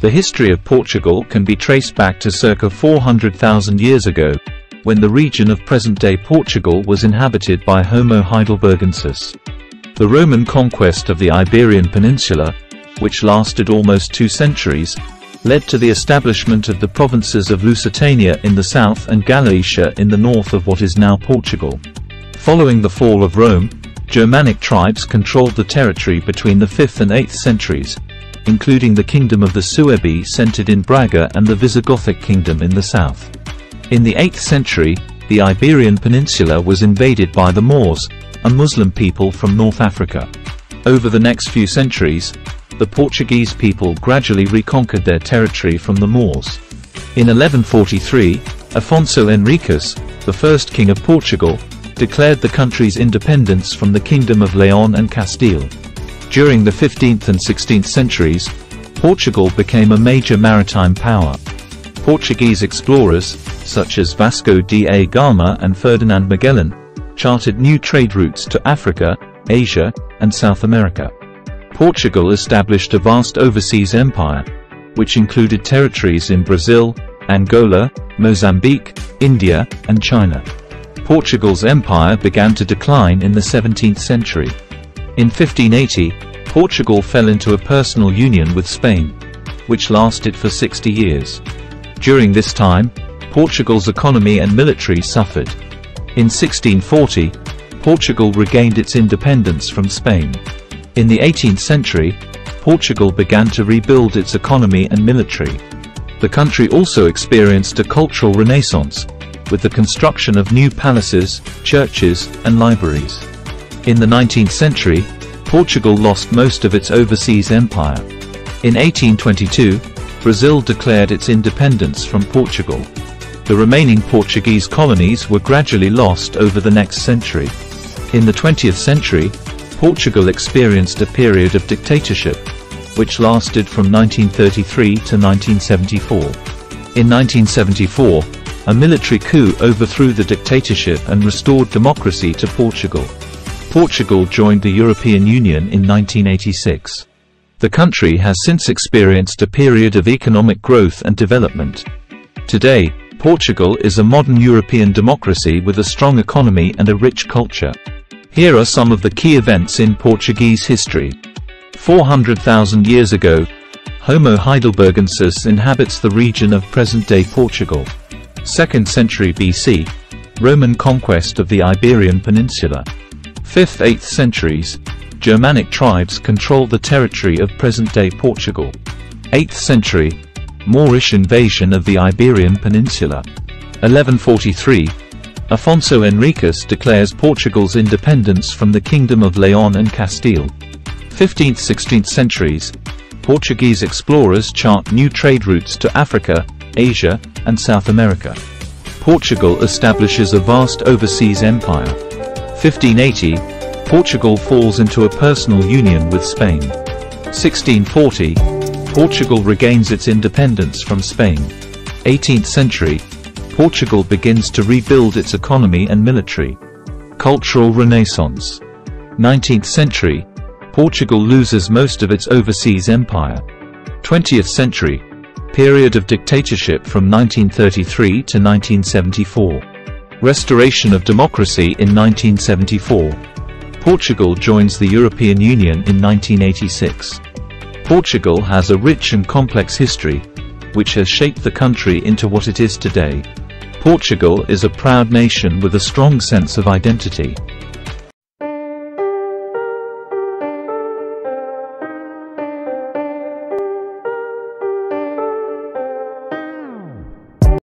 The history of Portugal can be traced back to circa 400,000 years ago, when the region of present-day Portugal was inhabited by Homo heidelbergensis. The Roman conquest of the Iberian Peninsula, which lasted almost 2 centuries, led to the establishment of the provinces of Lusitania in the south and Galicia in the north of what is now Portugal. Following the fall of Rome, Germanic tribes controlled the territory between the 5th and 8th centuries, including the Kingdom of the Suebi centered in Braga and the Visigothic Kingdom in the south. In the 8th century, the Iberian Peninsula was invaded by the Moors, a Muslim people from North Africa. Over the next few centuries, the Portuguese people gradually reconquered their territory from the Moors. In 1143, Afonso Henriques, the first king of Portugal, declared the country's independence from the Kingdom of Leon and Castile. During the 15th and 16th centuries, Portugal became a major maritime power. Portuguese explorers, such as Vasco da Gama and Ferdinand Magellan, charted new trade routes to Africa, Asia, and South America. Portugal established a vast overseas empire, which included territories in Brazil, Angola, Mozambique, India, and China. Portugal's empire began to decline in the 17th century. In 1580, Portugal fell into a personal union with Spain, which lasted for 60 years. During this time, Portugal's economy and military suffered. In 1640, Portugal regained its independence from Spain. In the 18th century, Portugal began to rebuild its economy and military. The country also experienced a cultural renaissance, with the construction of new palaces, churches, and libraries. In the 19th century, Portugal lost most of its overseas empire. In 1822, Brazil declared its independence from Portugal. The remaining Portuguese colonies were gradually lost over the next century. In the 20th century, Portugal experienced a period of dictatorship, which lasted from 1933 to 1974. In 1974, a military coup overthrew the dictatorship and restored democracy to Portugal. Portugal joined the European Union in 1986. The country has since experienced a period of economic growth and development. Today, Portugal is a modern European democracy with a strong economy and a rich culture. Here are some of the key events in Portuguese history. 400,000 years ago, Homo heidelbergensis inhabits the region of present-day Portugal. 2nd century BC, Roman conquest of the Iberian Peninsula. 5th–8th centuries, Germanic tribes controlled the territory of present-day Portugal. 8th century, Moorish invasion of the Iberian Peninsula. 1143, Afonso Henriques declares Portugal's independence from the Kingdom of Leon and Castile. 15th–16th centuries, Portuguese explorers chart new trade routes to Africa, Asia, and South America. Portugal establishes a vast overseas empire. 1580, Portugal falls into a personal union with Spain. 1640, Portugal regains its independence from Spain. 18th century, Portugal begins to rebuild its economy and military. Cultural Renaissance. 19th century, Portugal loses most of its overseas empire. 20th century, period of dictatorship from 1933 to 1974. Restoration of democracy in 1974. Portugal joins the European Union in 1986. Portugal has a rich and complex history, which has shaped the country into what it is today. Portugal is a proud nation with a strong sense of identity.